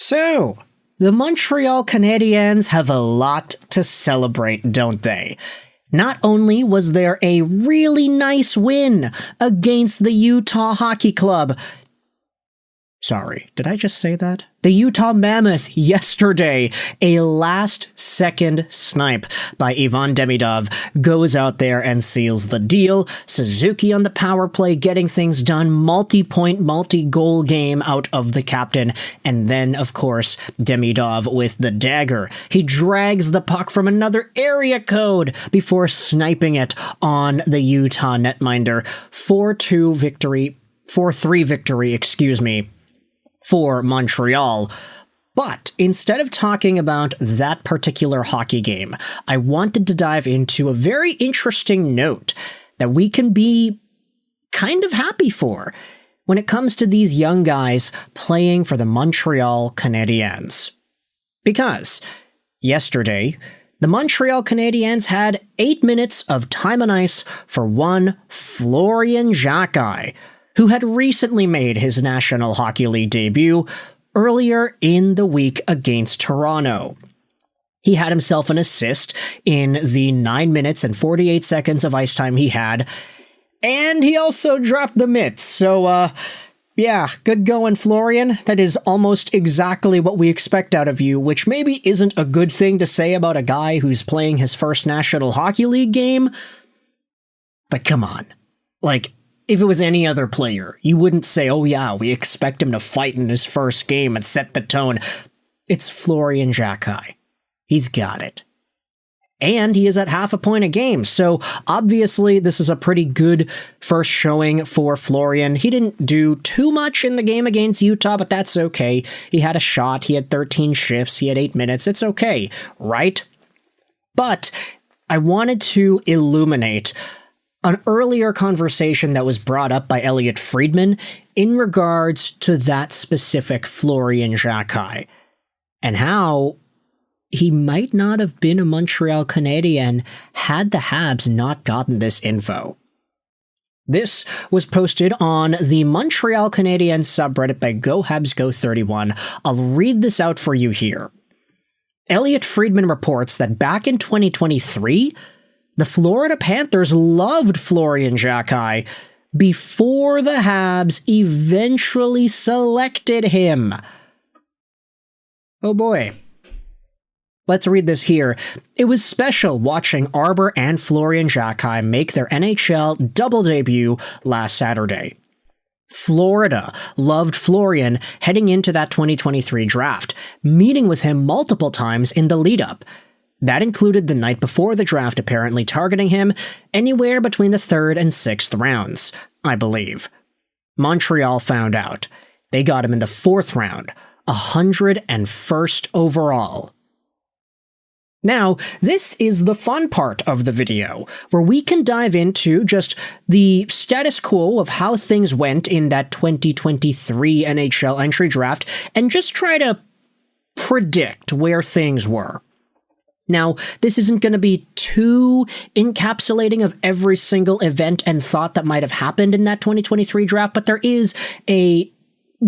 So, the Montreal Canadiens have a lot to celebrate, don't they? Not only was there a really nice win against the Utah Hockey Club. Sorry, did I just say that? The Utah Mammoth yesterday. A last-second snipe by Ivan Demidov goes out there and seals the deal. Suzuki on the power play getting things done. Multi-point, multi-goal game out of the captain. And then, of course, Demidov with the dagger. He drags the puck from another area code before sniping it on the Utah netminder. 4-3 victory, for Montreal. But instead of talking about that particular hockey game, I wanted to dive into a very interesting note that we can be kind of happy for when it comes to these young guys playing for the Montreal Canadiens. Because yesterday, the Montreal Canadiens had 8 minutes of time on ice for one Florian Xhekaj, who had recently made his National Hockey League debut earlier in the week against Toronto. He had himself an assist in the 9 minutes and 48 seconds of ice time he had, and he also dropped the mitts, so, yeah, good going, Florian. That is almost exactly what we expect out of you, which maybe isn't a good thing to say about a guy who's playing his first National Hockey League game, but come on, like, if it was any other player, you wouldn't say, oh yeah, we expect him to fight in his first game and set the tone. It's Florian Xhekaj. He's got it. And he is at half a point a game, so obviously this is a pretty good first showing for Florian. He didn't do too much in the game against Utah, but that's okay. He had a shot, he had 13 shifts, he had 8 minutes, it's okay, right? But I wanted to illuminate an earlier conversation that was brought up by Elliotte Friedman in regards to that specific Florian Xhekaj, and how he might not have been a Montreal Canadien had the Habs not gotten this info. This was posted on the Montreal Canadiens subreddit by GoHabsGo31. I'll read this out for you here. Elliotte Friedman reports that back in 2023, the Florida Panthers loved Florian Xhekaj before the Habs eventually selected him. Oh boy. Let's read this here. It was special watching Arbor and Florian Xhekaj make their NHL double debut last Saturday. Florida loved Florian heading into that 2023 draft, meeting with him multiple times in the lead-up. That included the night before the draft, apparently targeting him anywhere between the 3rd and 6th rounds, I believe. Montreal found out. They got him in the 4th round, 101st overall. Now, this is the fun part of the video, where we can dive into just the status quo of how things went in that 2023 NHL Entry Draft, and just try to predict where things were. Now, this isn't going to be too encapsulating of every single event and thought that might have happened in that 2023 draft, but there is a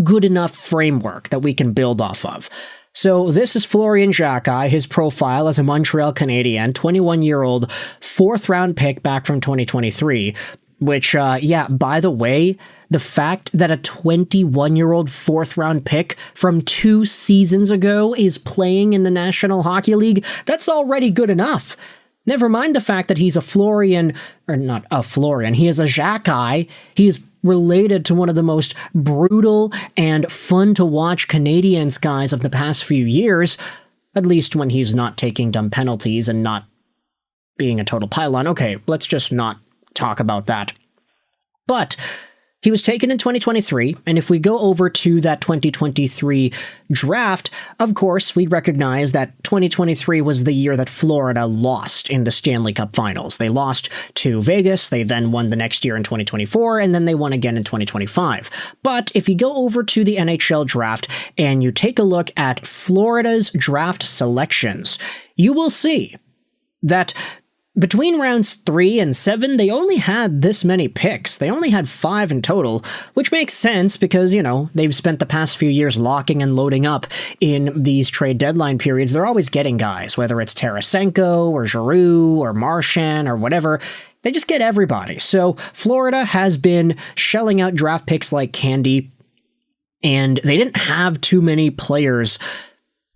good enough framework that we can build off of. So this is Florian Xhekaj, his profile as a Montreal Canadien, 21-year-old, 4th-round pick back from 2023, which, yeah, by the way, the fact that a 21-year-old 4th-round pick from 2 seasons ago is playing in the National Hockey League, that's already good enough. Never mind the fact that he's a Florian, or not a Florian, he is a Xhekaj. He is related to one of the most brutal and fun-to-watch Canadiens guys of the past few years, at least when he's not taking dumb penalties and not being a total pylon. Okay, let's just not talk about that. But he was taken in 2023, and if we go over to that 2023 draft, of course, we recognize that 2023 was the year that Florida lost in the Stanley Cup Finals. They lost to Vegas, they then won the next year in 2024, and then they won again in 2025. But if you go over to the NHL Draft and you take a look at Florida's draft selections, you will see that Between rounds 3 and 7, they only had this many picks. They only had 5 in total, which makes sense because, they've spent the past few years locking and loading up in these trade deadline periods. They're always getting guys, whether it's Tarasenko or Giroux or Marchand or whatever. They just get everybody. So Florida has been shelling out draft picks like candy, and they didn't have too many players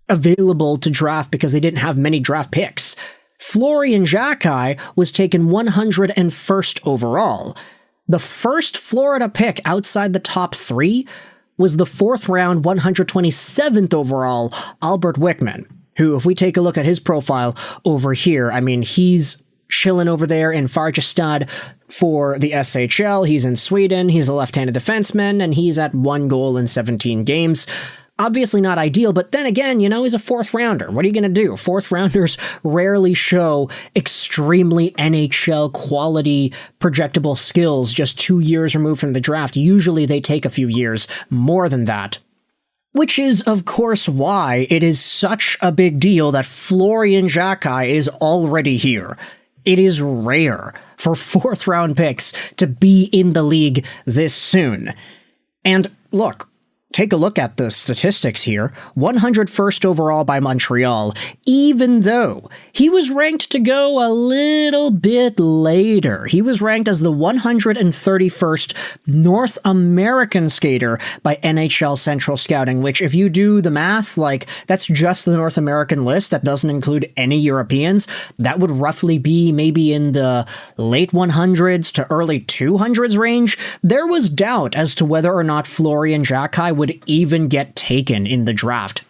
available to draft because they didn't have many draft picks. Florian Xhekaj was taken 101st overall. The first Florida pick outside the top 3 was the 4th round, 127th overall, Albert Wickman, who, if we take a look at his profile over here, he's chilling over there in Färjestad for the SHL. He's in Sweden, he's a left-handed defenseman, and he's at 1 goal in 17 games. Obviously not ideal, but then again, he's a 4th rounder. What are you going to do? 4th rounders rarely show extremely NHL quality projectable skills just 2 years removed from the draft. Usually they take a few years more than that. Which is, of course, why it is such a big deal that Florian Xhekaj is already here. It is rare for 4th round picks to be in the league this soon. And look, take a look at the statistics here. 101st overall by Montreal, even though he was ranked to go a little bit later. He was ranked as the 131st North American skater by NHL Central Scouting, which, if you do the math, that's just the North American list. That doesn't include any Europeans. That would roughly be maybe in the late 100s to early 200s range. There was doubt as to whether or not Florian Xhekaj would even get taken in the draft.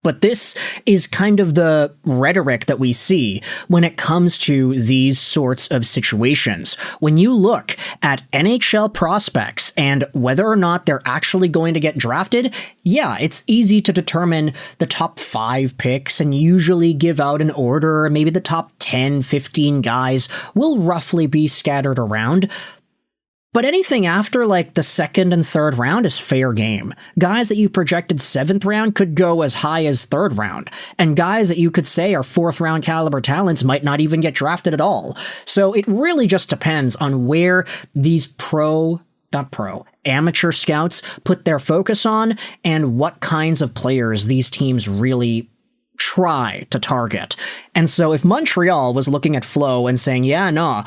But this is kind of the rhetoric that we see when it comes to these sorts of situations. When you look at NHL prospects and whether or not they're actually going to get drafted, yeah, it's easy to determine the top 5 picks and usually give out an order. Maybe the top 10, 15 guys will roughly be scattered around. But anything after the 2nd and 3rd round is fair game. Guys that you projected 7th round could go as high as 3rd round, and guys that you could say are 4th round caliber talents might not even get drafted at all. So it really just depends on where these amateur scouts put their focus on and what kinds of players these teams really try to target. And so if Montreal was looking at Flo and saying, yeah, no,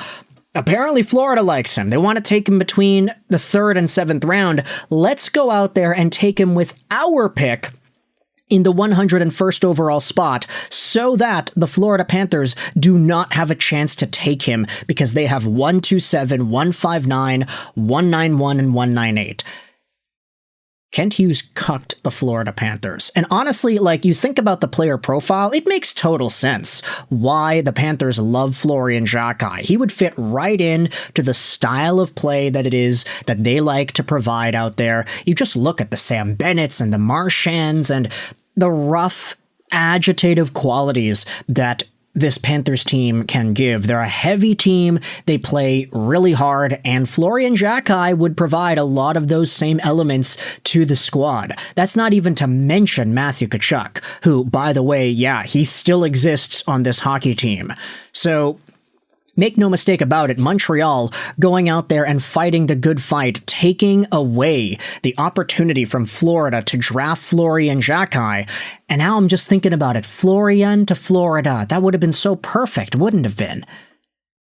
apparently Florida likes him, they want to take him between the 3rd and 7th round, let's go out there and take him with our pick in the 101st overall spot so that the Florida Panthers do not have a chance to take him because they have 127, 159, 191, and 198. Kent Hughes cucked the Florida Panthers. And honestly, you think about the player profile, it makes total sense why the Panthers love Florian Xhekaj. He would fit right in to the style of play that it is that they like to provide out there. You just look at the Sam Bennetts and the Marchands and the rough, agitative qualities that this Panthers team can give. They're a heavy team, they play really hard, and Florian Xhekaj would provide a lot of those same elements to the squad. That's not even to mention Matthew Tkachuk, who, by the way, yeah, he still exists on this hockey team. So make no mistake about it, Montreal going out there and fighting the good fight, taking away the opportunity from Florida to draft Florian Xhekaj. And now I'm just thinking about it, Florian to Florida. That would have been so perfect, wouldn't have been?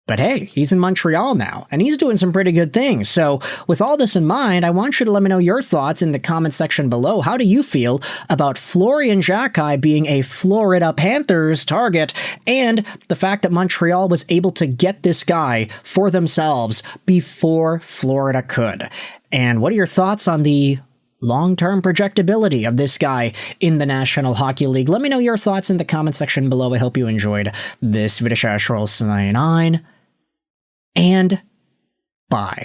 But hey, he's in Montreal now, and he's doing some pretty good things. So with all this in mind, I want you to let me know your thoughts in the comment section below. How do you feel about Florian Xhekaj being a Florida Panthers target and the fact that Montreal was able to get this guy for themselves before Florida could? And what are your thoughts on the long-term projectability of this guy in the National Hockey League? Let me know your thoughts in the comment section below. I hope you enjoyed this video. And bye.